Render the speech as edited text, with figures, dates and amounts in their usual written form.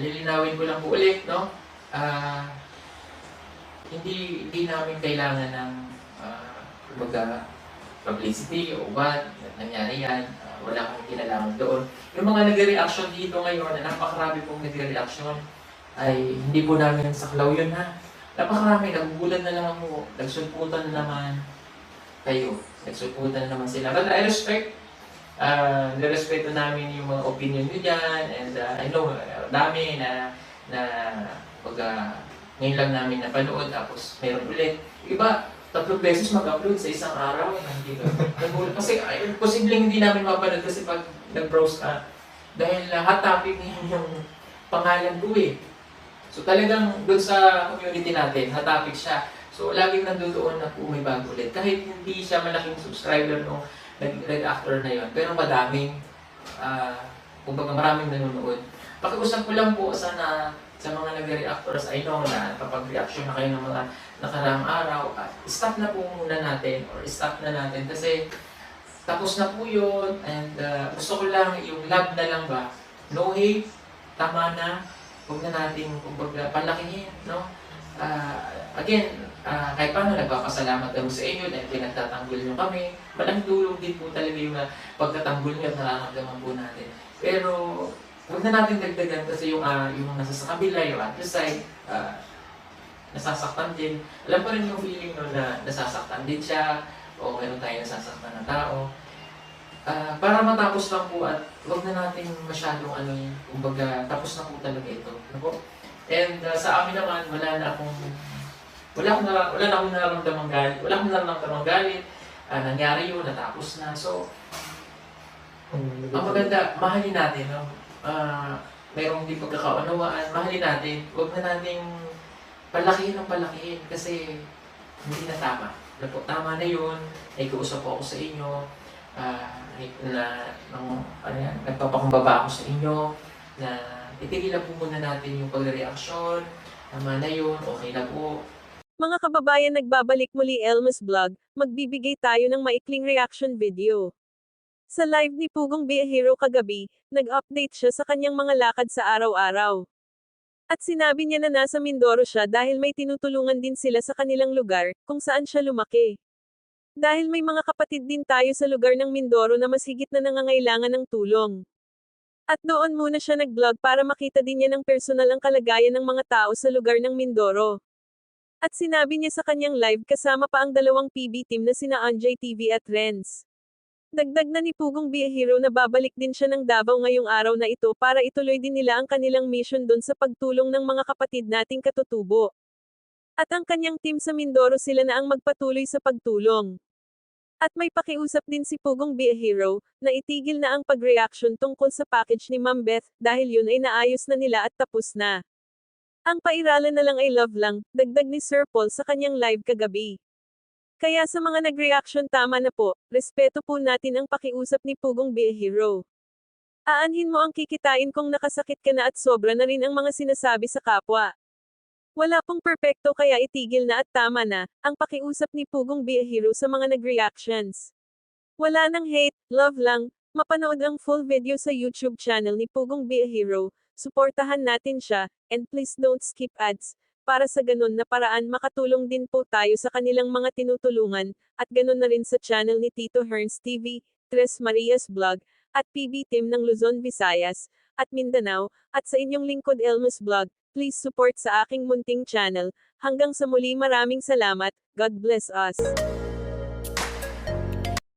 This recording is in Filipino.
lilinawin ko lang po ulit, no? Ah, hindi namin kailangan ng kumbaga publicity o what, nangyari yan, wala kang kinalaman doon. Yung mga nagre-reaction dito ngayon, na napakarami pong nagre-reaction, ay hindi po namin saklaw yun ha. Napakarami, nagugulan na lang ako, nagsulputan na naman kayo, nagsulputan na naman sila. But I respect, nirespeto namin yung mga opinion nyo dyan, and I know, dami na ngayon lang namin napanood, tapos meron ulit. Iba, 3 beses mag-upload sa isang araw, hindi ka nagulat. Kasi posibleng hindi namin mapanood kasi pag nag-browse ka, dahil hot topic yung pangalan ko eh. So talagang doon sa community natin, hot topic siya. So laging nandoon na po may bago ulit. Kahit hindi siya malaking subscriber nung nag-actor na yon, pero madaming, kumbaga maraming nanonood. Pakiusap ko lang po sana sa mga nagre-reactors, I know na kapag reaction na kayo ng mga nakaraang araw, stop na po muna natin or stop na natin kasi tapos na po yun, and gusto ko lang yung love na lang ba, no hate, tama na, huwag na natin kumbaga palakihin, no? Again, kahit paano nagpapasalamat kami sa inyo dahil pinagtatanggol nyo kami, malaking tulong din po talaga yung pagtatanggol nyo at nararamdaman po natin. Pero huwag na natin dagdagan kasi yung nasa sa kabila, yung other side, nasasaktan din. Alam ko rin yung feeling no, na nasasaktan din siya o meron tayo nasasaktan na tao. Para matapos lang po at huwag na natin masyadong kumbaga tapos na po talaga ito. Ano? And sa amin naman, wala na akong nararamdamang galit. Wala akong nararamdamang galit. Nangyari yun, natapos na. So, ang maganda, mahalin natin. No? Mayroong hindi pagkakaunawaan, mahalin natin. Huwag na nating palakihin ng palakihin kasi hindi na tama. Tama na yun, ay kausap po ako sa inyo, nagpapakumbaba ako sa inyo, na itigil po muna natin yung pagre-reaksyon, tama na yun, okay na po. Mga kababayan, nagbabalik muli Elmas Vlog, magbibigay tayo ng maikling reaction video. Sa live ni Pugong Biyahero kagabi, nag-update siya sa kanyang mga lakad sa araw-araw. At sinabi niya na nasa Mindoro siya dahil may tinutulungan din sila sa kanilang lugar, kung saan siya lumaki. Dahil may mga kapatid din tayo sa lugar ng Mindoro na mas higit na nangangailangan ng tulong. At doon muna siya nag-vlog para makita din niya ng personal ang kalagayan ng mga tao sa lugar ng Mindoro. At sinabi niya sa kanyang live kasama pa ang 2 PB team na sina Anjay TV at Renz. Dagdag na ni Pugong Biyahero na babalik din siya ng Davao ngayong araw na ito para ituloy din nila ang kanilang mission doon sa pagtulong ng mga kapatid nating katutubo. At ang kanyang team sa Mindoro sila na ang magpatuloy sa pagtulong. At may pakiusap din si Pugong Biyahero, na itigil na ang pag-reaction tungkol sa package ni Ma'am Beth, dahil yun ay naayos na nila at tapos na. Ang pairalan na lang ay love lang, dagdag ni Sir Paul sa kanyang live kagabi. Kaya sa mga nag-reaction, tama na po, respeto po natin ang pakiusap ni Pugong Biyahero. Aanhin mo ang kikitain kung nakasakit ka na at sobra na rin ang mga sinasabi sa kapwa. Wala pong perpekto kaya itigil na at tama na, ang pakiusap ni Pugong Biyahero sa mga nag-reactions. Wala nang hate, love lang, mapanood ang full video sa YouTube channel ni Pugong Biyahero, suportahan natin siya, and please don't skip ads. Para sa ganun na paraan makatulong din po tayo sa kanilang mga tinutulungan, at ganun na rin sa channel ni Tito Hearns TV, Tres Marias Vlog, at PB Team ng Luzon, Visayas, at Mindanao, at sa inyong lingkod Elmas Vlog. Please support sa aking munting channel. Hanggang sa muli, maraming salamat. God bless us.